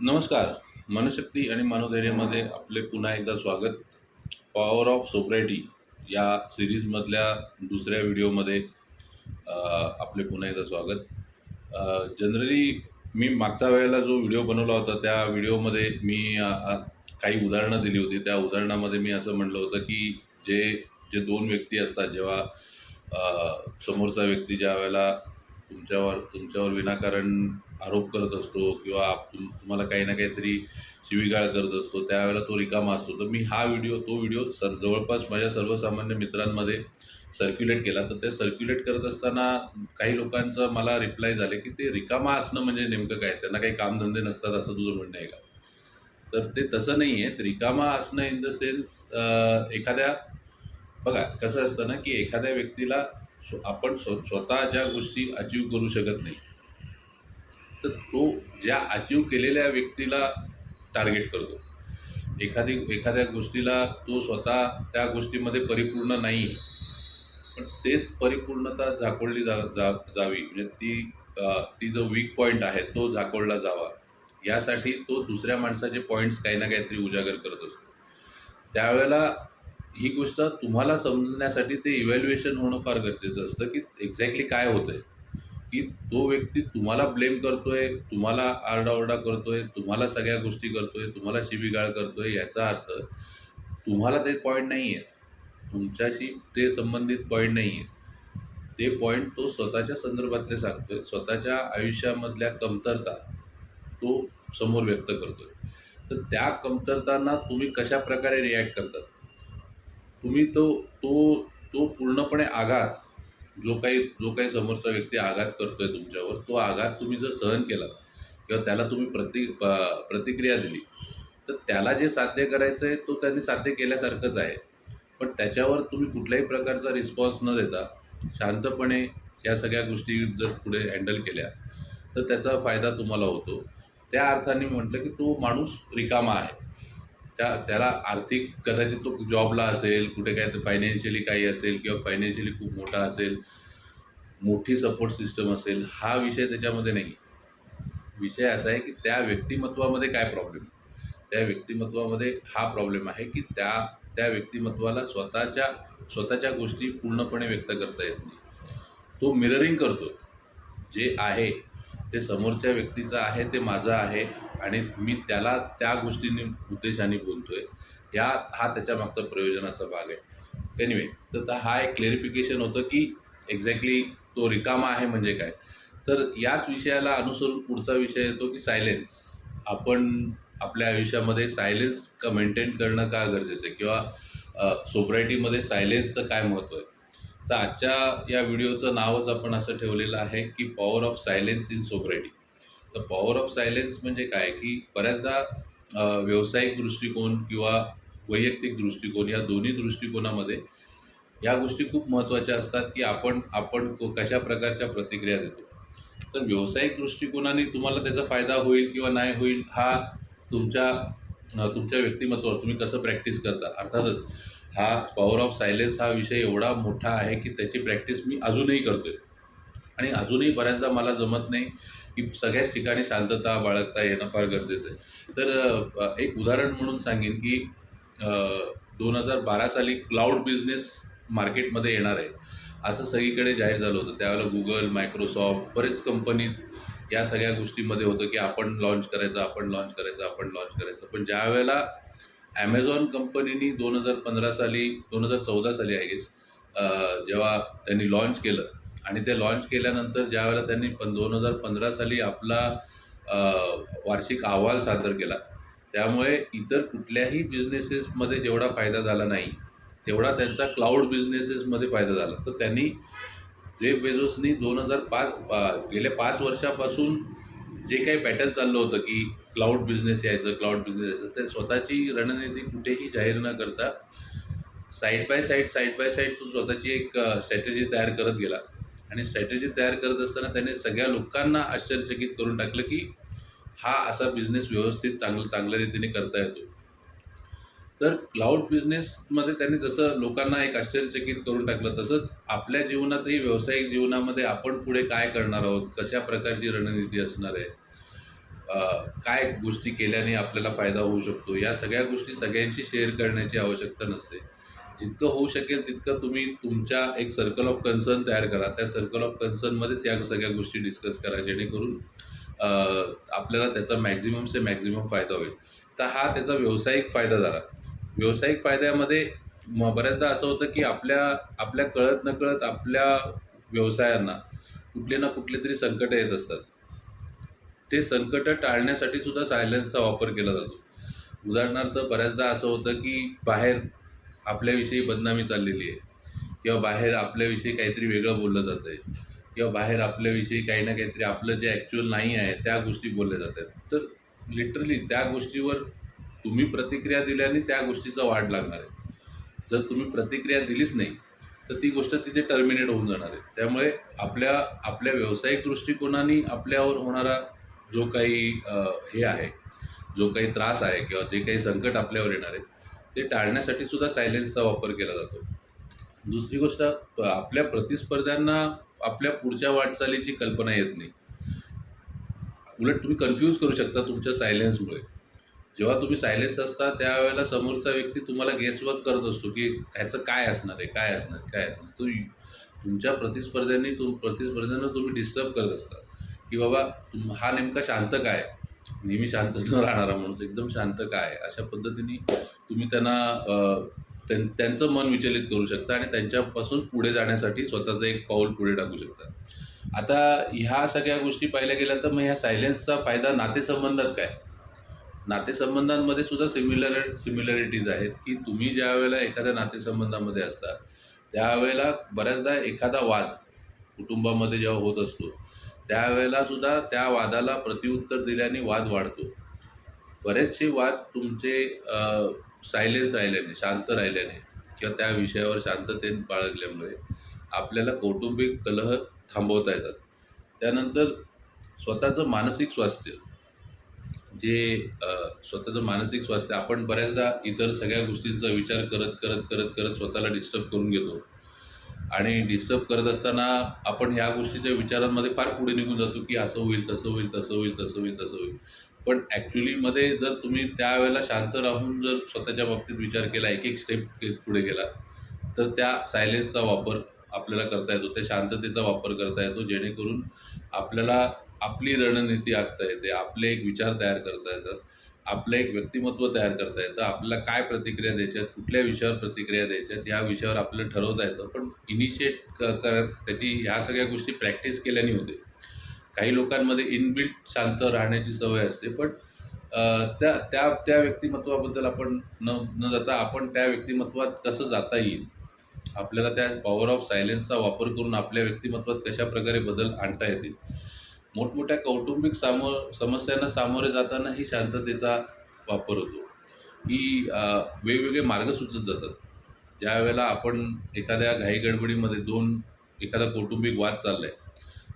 नमस्कार. मनशक्ती आणि मनोधैर्यामध्ये आपले पुन्हा एकदा स्वागत. पॉवर ऑफ सोब्रायटी या सीरीजमधल्या दुसऱ्या व्हिडिओमध्ये आपले पुन्हा एकदा स्वागत. जनरली मी मागच्या वेळेला जो व्हिडिओ बनवला होता त्या व्हिडिओमध्ये मी काही उदाहरणं दिली होती. त्या उदाहरणामध्ये मी असं म्हटलं होतं की जे जे दोन व्यक्ती असतात, जेव्हा समोरचा व्यक्ती ज्या वेळेला तुमच्यावर विनाकारण आरोप करत असतो किंवा तुम्हाला काही ना काहीतरी शिवीगाळ करत असतो, त्यावेळेला तो रिकामा असतो. तर मी तो व्हिडिओ जवळपास माझ्या सर्वसामान्य मित्रांमध्ये सर्क्युलेट केला. तर ते सर्क्युलेट करत असताना काही लोकांचं मला रिप्लाय झाले की ते रिकामा असणं म्हणजे नेमकं काय, त्यांना काही कामधंदे नसतात असं तुझं म्हणणं आहे का? तर ते तसं नाही आहे. रिकामा असणं इन द सेन्स, एखाद्या बघा कसं असतं ना की एखाद्या व्यक्तीला आपण स्वतः ज्या गोष्टी अचीव करू शकत नाही, तर तो ज्या अचीव केलेल्या व्यक्तीला टार्गेट करतो. एखाद्या गोष्टीला तो स्वतः त्या गोष्टीमध्ये परिपूर्ण नाही, पण तेच परिपूर्णता झाकोळली जावी, म्हणजे ती जो वीक पॉईंट आहे तो झाकोळला जावा, यासाठी तो दुसऱ्या माणसाचे पॉईंट्स काही ना काहीतरी उजागर करत असतो. त्यावेळेला ही गोष्ट तुम्हाला समजण्यासाठी ते इव्हॅल्युएशन होणं फार गरजेचं असतं की एक्झॅक्टली काय होतं आहे, की तो व्यक्ती तुम्हाला ब्लेम करतोय, तुम्हाला आरडाओरडा करतोय, तुम्हाला सगळ्या गोष्टी करतोय, तुम्हाला शिवीगाळ करतोय, याचा अर्थ तुम्हाला ते पॉईंट नाही आहे, तुमच्याशी ते संबंधित पॉईंट नाही आहे. ते पॉईंट तो स्वतःच्या संदर्भातले सांगतोय, स्वतःच्या आयुष्यामधल्या कमतरता तो समोर व्यक्त करतोय. तर त्या कमतरतांना तुम्ही कशा प्रकारे रिॲक्ट करतात? तुम्ही तो तो तो पूर्णपणे आघात, जो काही समोरचा व्यक्ती आघात करतोय तुमच्यावर, तो आघात तुम्ही जर सहन केला किंवा त्याला तुम्ही प्रतिक्रिया दिली, तर त्याला जे साध्य करायचं आहे तो त्यांनी साध्य केल्यासारखंच आहे. पण त्याच्यावर तुम्ही कुठल्याही प्रकारचा रिस्पॉन्स न देता शांतपणे या सगळ्या गोष्टी जर पुढे हँडल केल्या, तर त्याचा फायदा तुम्हाला होतो. त्या अर्थाने मी म्हटलं की तो माणूस रिकामा आहे. त्याला आर्थिक, कदाचित तो जॉबला असेल, कुठे काय फायनान्शियली काही असेल किंवा फायनान्शियली खूप मोठा असेल, मोठी सपोर्ट सिस्टम असेल, हा विषय त्याच्यामध्ये नाही. विषय असा आहे की त्या व्यक्तिमत्वामध्ये काय प्रॉब्लेम आहे. त्या व्यक्तिमत्वामध्ये हा प्रॉब्लेम आहे की त्या व्यक्तिमत्वाला स्वतःच्या गोष्टी पूर्णपणे व्यक्त करता येत नाही. तो मिररिंग करतो. जे आहे ते समोरच्या व्यक्तीचं आहे, ते माझं आहे आणि मी त्याला त्या गोष्टींनी उद्देशाने बोलतोय. हा त्याच्यामागचा प्रयोजनाचा भाग आहे. एनिवे, तर हा एक क्लेरिफिकेशन होतं की एक्झॅक्टली तो रिकामा आहे म्हणजे काय. तर याच विषयाला अनुसरून पुढचा विषय येतो की सायलेन्स. आपण आपल्या आयुष्यामध्ये सायलेन्स मेंटेन करणं का गरजेचं आहे, किंवा सोब्रायटीमध्ये सायलेन्सचं काय महत्त्व आहे. तर आजच्या या व्हिडिओचं नावच आपण असं ठेवलेलं आहे की पॉवर ऑफ सायलेन्स इन सोब्रायटी. तर पॉवर ऑफ सायलेन्स म्हणजे काय, की बऱ्याचदा व्यावसायिक दृष्टिकोन किंवा वैयक्तिक दृष्टिकोन, या दोन्ही दृष्टिकोनामध्ये या गोष्टी खूप महत्त्वाच्या असतात की आपण कशा प्रकारच्या प्रतिक्रिया देतो. तर व्यावसायिक दृष्टिकोनाने तुम्हाला त्याचा फायदा होईल किंवा नाही होईल, हा तुमच्या व्यक्तिमत्वावर तुम्ही कसं प्रॅक्टिस करता. अर्थातच हा पॉवर ऑफ सायलेन्स हा विषय एवढा मोठा आहे की त्याची प्रॅक्टिस मी अजूनही करतो आहे आणि अजूनही बऱ्याचदा मला जमत नाही की सगळ्याच ठिकाणी शांतता बाळगता येणं फार गरजेचं आहे. तर एक उदाहरण म्हणून सांगेन की 2012 साली क्लाउड बिझनेस मार्केटमध्ये येणार आहे असं सगळीकडे जाहीर झालं होतं. त्यावेळेला गुगल, मायक्रोसॉफ्ट, बरेच कंपनीज या सगळ्या गोष्टीमध्ये होतं की आपण लॉन्च करायचं. पण ज्या वेळेला ॲमेझॉन कंपनीनी 2014 साली आय गेस, जेव्हा त्यांनी लॉन्च केलं आणि ते लॉन्च केल्यानंतर ज्यावेळेला त्यांनी 2015 साली आपला वार्षिक अहवाल सादर केला, त्यामुळे इतर कुठल्याही बिझनेसेसमध्ये जेवढा फायदा झाला नाही तेवढा त्यांचा क्लाउड बिझनेसेसमध्ये फायदा झाला. तर त्यांनी जेफ बेझोसनी गेल्या 5 वर्षापासून जे काही पॅटर्न चाललं होतं की क्लाउड बिझनेस यायचं, ते स्वतःची रणनीती कुठेही जाहीर न करता साईड बाय साईड तो स्वतःची एक स्ट्रॅटेजी तयार करत गेला. आणि स्ट्रॅटेजी तयार करत असताना त्याने सगळ्या लोकांना आश्चर्यचकित करून टाकलं की हा असा बिझनेस व्यवस्थित चांगल्या रीतीने करता येतो. तर क्लाउड बिझनेसमध्ये त्यांनी जसं लोकांना एक आश्चर्यचकित करून टाकलं, तसंच आपल्या जीवनातही, व्यावसायिक जीवनामध्ये आपण पुढे काय करणार आहोत, कशा प्रकारची रणनीती असणार आहे, काय गोष्टी केल्याने आपल्याला फायदा होऊ शकतो, या सगळ्या गोष्टी सगळ्यांशी शेअर करण्याची आवश्यकता नसते. जितकं होऊ शकेल तितकं तुम्ही तुमच्या एक सर्कल ऑफ कन्सर्न तयार करा. त्या सर्कल ऑफ कन्सर्नमध्येच या सगळ्या गोष्टी डिस्कस करा, जेणेकरून अ, आपल्याला त्याचा मॅक्झिमम से मॅक्झिमम फायदा होईल. तर हा त्याचा व्यावसायिक फायदा झाला. व्यावसायिक फायद्यामध्ये बऱ्याचदा असं होतं की आपल्या आपल्या कळत नकळत आपल्या व्यवसायांना कुठले ना कुठले तरी संकट येत असतात. ते संकट टाळण्यासाठी सुद्धा सायलेन्सचा वापर केला जातो. उदाहरणार्थ बऱ्याचदा असं होतं की बाहेर आपल्याविषयी बदनामी चाललेली आहे, किंवा बाहेर आपल्याविषयी काहीतरी वेगळं बोललं जातं आहे, किंवा बाहेर आपल्याविषयी काही ना काहीतरी आपलं जे ॲक्च्युअल नाही आहे त्या गोष्टी बोलल्या जात आहेत. तर लिटरली त्या गोष्टीवर तुम्ही प्रतिक्रिया दिल्याने त्या गोष्टीचा वाढ लागणार आहे. जर तुम्ही प्रतिक्रिया दिलीच नाही तर ती गोष्ट तिथे टर्मिनेट होऊन जाणार आहे. त्यामुळे आपल्या आपल्या व्यावसायिक दृष्टिकोनाने आपल्यावर होणारा जो काही हे आहे, जो काही त्रास आहे किंवा जे काही संकट आपल्यावर येणार आहे ते टाळण्यासाठी सुद्धा सायलेन्सचा वापर केला जातो. दुसरी गोष्ट, आपल्या प्रतिस्पर्ध्यांना आपल्या पुढच्या वाटचालीची कल्पना येत नाही. उलट तुम्ही कन्फ्यूज करू शकता तुमच्या सायलेन्समुळे. जेव्हा तुम्ही सायलेन्स असता त्यावेळेला समोरचा व्यक्ती तुम्हाला गेसवर्क करत असतो की ह्याचं काय असणार आहे, काय असणार, काय असणार. तुमच्या प्रतिस्पर्ध्यांना तुम्ही डिस्टर्ब करत असता की बाबा हा नेमका शांत काय, नेहमी शांत न राहणारा माणूस एकदम शांत काय, अशा पद्धतीने तुम्ही त्यांना त्यांचं मन विचलित करू शकता आणि त्यांच्यापासून पुढे जाण्यासाठी स्वतःचं एक पाऊल पुढे टाकू शकता. आता ह्या सगळ्या गोष्टी पाहिल्या गेल्या तर मग ह्या सायलेन्सचा फायदा नातेसंबंधात काय? नातेसंबंधांमध्ये सुद्धा सिमिलॅरिटीज आहेत की तुम्ही ज्या वेळेला एखाद्या नातेसंबंधामध्ये असता त्यावेळेला बऱ्याचदा एखादा वाद कुटुंबामध्ये जेव्हा होत असतो त्यावेळेला सुद्धा त्या वादाला प्रत्युत्तर दिल्याने वाद वाढतो. बरेचसे वाद तुमचे सायलेन्स राहिल्याने, शांत राहिल्याने किंवा त्या विषयावर शांततेने बाळगल्यामुळे आपल्याला कौटुंबिक कलह थांबवता येतात. त्यानंतर स्वतःचं मानसिक स्वास्थ्य, स्वतःचं मानसिक स्वास्थ्य आपण बऱ्याचदा इतर सगळ्या गोष्टींचा विचार करत करत करत करत स्वतःला डिस्टर्ब करून घेतो आणि डिस्टर्ब करत असताना आपण ह्या गोष्टीच्या विचारांमध्ये फार पुढे निघून जातो की असं होईल, तसं होईल, तसं होईल, तसं होईल, तसं होईल. पण ॲक्च्युलीमध्ये जर तुम्ही त्यावेळेला शांत राहून जर स्वतःच्या बाबतीत विचार केला, एक एक स्टेप पुढे गेला, तर त्या सायलेन्सचा वापर आपल्याला करता येतो, त्या शांततेचा वापर करता येतो, जेणेकरून आपल्याला आपली रणनीती आखता येते, आपले एक विचार तयार करता येतात, आपलं एक व्यक्तिमत्व तयार करता येतं, आपल्याला काय प्रतिक्रिया द्यायच्यात, कुठल्या विषयावर प्रतिक्रिया द्यायच्यात या विषयावर आपल्याला ठरवता येतं. पण इनिशिएट करत त्याची ह्या सगळ्या गोष्टी प्रॅक्टिस केल्याने होते. काही लोकांमध्ये इनबिल्ट शांत राहण्याची सवय असते, पण त्या त्या त्या व्यक्तिमत्वाबद्दल आपण न जाता आपण त्या व्यक्तिमत्वात कसं जाता येईल, आपल्याला त्या पॉवर ऑफ सायलेन्सचा वापर करून आपल्या व्यक्तिमत्वात कशा प्रकारे बदल आणता येतील. मोठमोठ्या कौटुंबिक समस्यांना सामोरे जाताना ही शांततेचा वापर होतो, की वेगवेगळे मार्ग सुचत जातात. ज्यावेळेला आपण एखाद्या घाईगडबडीमध्ये एखादा कौटुंबिक वाद चालला आहे,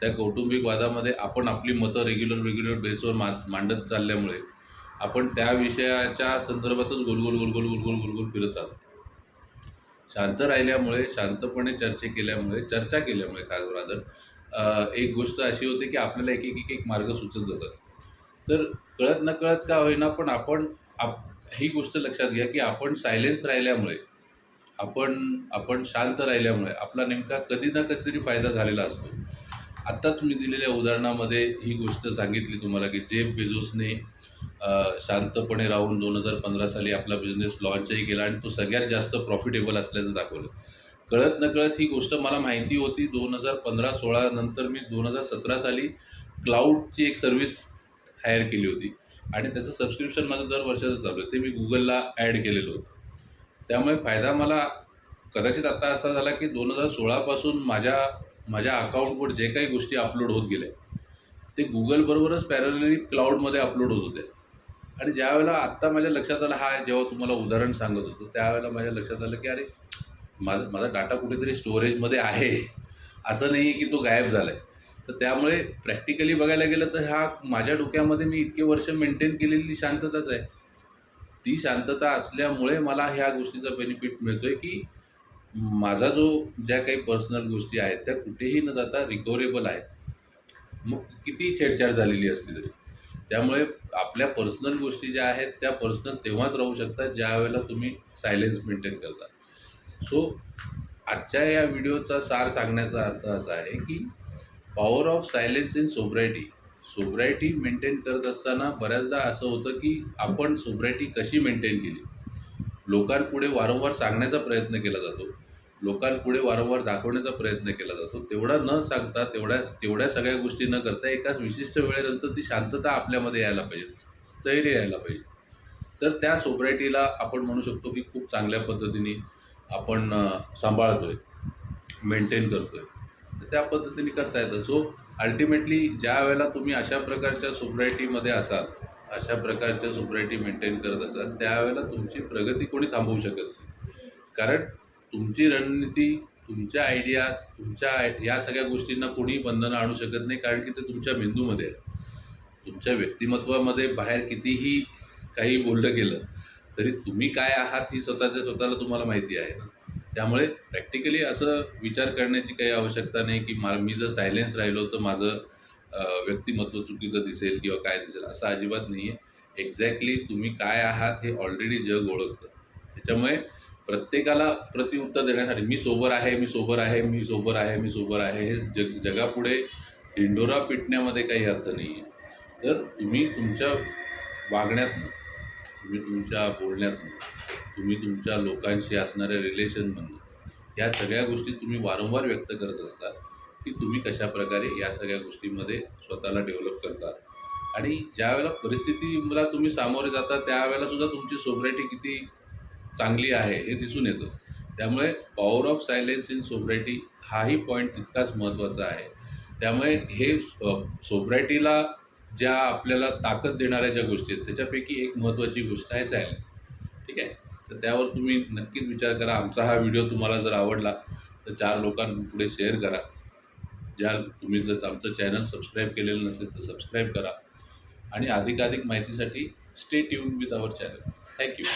त्या कौटुंबिक वादामध्ये आपण आपली मतं रेग्युलर बेसवर मांडत चालल्यामुळे आपण त्या विषयाच्या संदर्भातच गोलगोल फिरत राहतो. शांत राहिल्यामुळे, शांतपणे चर्चा केल्यामुळे खास रादर एक गोष्ट अशी होते की आपल्याला एक मार्ग सुचत जातात. तर कळत नकळत का होईना, पण ही गोष्ट लक्षात घ्या की आपण सायलेन्स राहिल्यामुळे, आपण शांत राहिल्यामुळे आपला नेमका कधी ना कधीतरी फायदा झालेला असतो. आत्ताच मी दिलेल्या उदाहरणामध्ये ही गोष्ट सांगितली तुम्हाला की जेफ बेझोसने शांतपणे राहून 2015 साली आपला बिझनेस लॉन्चही केला आणि तो सगळ्यात जास्त प्रॉफिटेबल असल्याचं दाखवलं. कळत नकळत ही गोष्ट मला माहिती होती. 2015-16 नंतर मी 2017 साली क्लाउडची एक सर्व्हिस हायर केली होती आणि त्याचं सबस्क्रिप्शन माझं दर वर्षाचं चालू आहे. ते मी गुगलला ॲड केलेलं होतं. त्यामुळे फायदा मला कदाचित आता असा झाला की 2016 पासून माझ्या अकाउंटवर जे काही गोष्टी अपलोड होत गेल्या ते गुगलबरोबरच पॅरलली क्लाउडमध्ये अपलोड होत होते. आणि ज्यावेळेला आत्ता माझ्या लक्षात आलं, जेव्हा तुम्हाला उदाहरण सांगत होतो त्यावेळेला माझ्या लक्षात आलं की अरे माझा डाटा कुठेतरी स्टोरेजमध्ये आहे, असं नाही आहे की तो गायब झाला आहे. तर त्यामुळे प्रॅक्टिकली बघायला गेलं तर माझ्या डोक्यामध्ये मी इतके वर्ष मेंटेन केलेली शांतताच आहे. ती शांतता असल्यामुळे मला ह्या गोष्टीचा बेनिफिट मिळतो आहे की माझा ज्या काही पर्सनल गोष्टी आहेत त्या कुठेही न जाता रिकव्हरेबल आहेत. मग किती छेडछाड झालेली असली तरी त्यामुळे आपल्या पर्सनल गोष्टी ज्या आहेत त्या पर्सनल तेव्हाच राहू शकतात ज्या वेळेला तुम्ही सायलेन्स मेंटेन करता. सो आजच्या या व्हिडिओचा सार सांगण्याचा अर्थ असा आहे की power of silence in sobriety. Sobriety maintain करत असताना बऱ्याचदा असं होतं की आपण सोब्रायटी कशी मेंटेन केली, लोकांपुढे वारंवार सांगण्याचा प्रयत्न केला जातो, लोकांपुढे वारंवार दाखवण्याचा प्रयत्न केला जातो. तेवढा न सांगता, तेवढ्या सगळ्या गोष्टी न करता एकाच विशिष्ट वेळेनंतर ती शांतता आपल्यामध्ये यायला पाहिजे, स्थैर्य यायला पाहिजे. तर त्या सोब्रायटीला आपण म्हणू शकतो की खूप चांगल्या पद्धतीने आपण सांभाळतोय, मेंटेन करतोय. तर त्या पद्धतीने करता येतं. सो अल्टिमेटली ज्या वेळेला तुम्ही अशा प्रकारच्या सोब्रायटीमध्ये असाल, अशा प्रकारच्या सोब्रायटी मेंटेन करत असाल, त्यावेळेला तुमची प्रगती कोणी थांबवू शकत नाही. कारण तुमची रणनीती, तुमच्या आयडियाज, या सगळ्या गोष्टींना कोणीही बंधनं आणू शकत नाही, कारण की ते तुमच्या मेंदूमध्ये आहे. तुमच्या व्यक्तिमत्वामध्ये बाहेर कितीही काही बोललं गेलं तरी तुम्ही काय आहात ही स्वतःला तुम्हाला माहिती आहे ना. त्यामुळे प्रॅक्टिकली असं विचार करण्याची काही आवश्यकता नाही की मी जर सायलेन्स राहिलो तर माझं व्यक्तिमत्व चुकीचं दिसेल किंवा काय दिसेल, असं अजिबात नाही आहे. एक्झॅक्टली तुम्ही काय आहात हे ऑलरेडी जग ओळखतं. त्याच्यामुळे प्रत्येकाला प्रतिउत्तर देण्यासाठी मी सोबर आहे, मी सोबर आहे, मी सोबर आहे, मी सोबर आहे, हे जगापुढे ढिंडोरा पिटण्यामध्ये काही अर्थ नाही आहे. तर तुम्ही तुमच्या वागण्यातनं, तुम्ही तुमच्या बोलण्यातनं, तुम्ही तुमच्या लोकांशी असणाऱ्या रिलेशनमधनं या सगळ्या गोष्टी तुम्ही वारंवार व्यक्त करत असता की तुम्ही कशाप्रकारे या सगळ्या गोष्टींमध्ये स्वतःला डेव्हलप करता. आणि ज्या वेळेला परिस्थितीला तुम्ही सामोरे जाता त्यावेळेला सुद्धा तुमची सोब्रायटी किती चांगली आहे हे दिसून येतं. त्यामुळे पॉवर ऑफ सायलेन्स इन सोब्रायटी हाही पॉईंट तितकाच महत्त्वाचा आहे. त्यामुळे हे सोब्रायटीला ज्या आपल्याला ताकद देणाऱ्या ज्या गोष्टी आहेत त्याच्यापैकी एक महत्त्वाची गोष्ट आहे सायलेन्स. ठीक आहे. तर त्यावर तुम्ही नक्कीच विचार करा. आमचा हा व्हिडिओ तुम्हाला जर आवडला तर 4 लोकांपुढे शेअर करा. तुम्ही जर आमचं चॅनल सबस्क्राईब केलेलं नसेल तर सबस्क्राईब करा आणि अधिकाधिक माहितीसाठी stay tune with our channel. Thank you.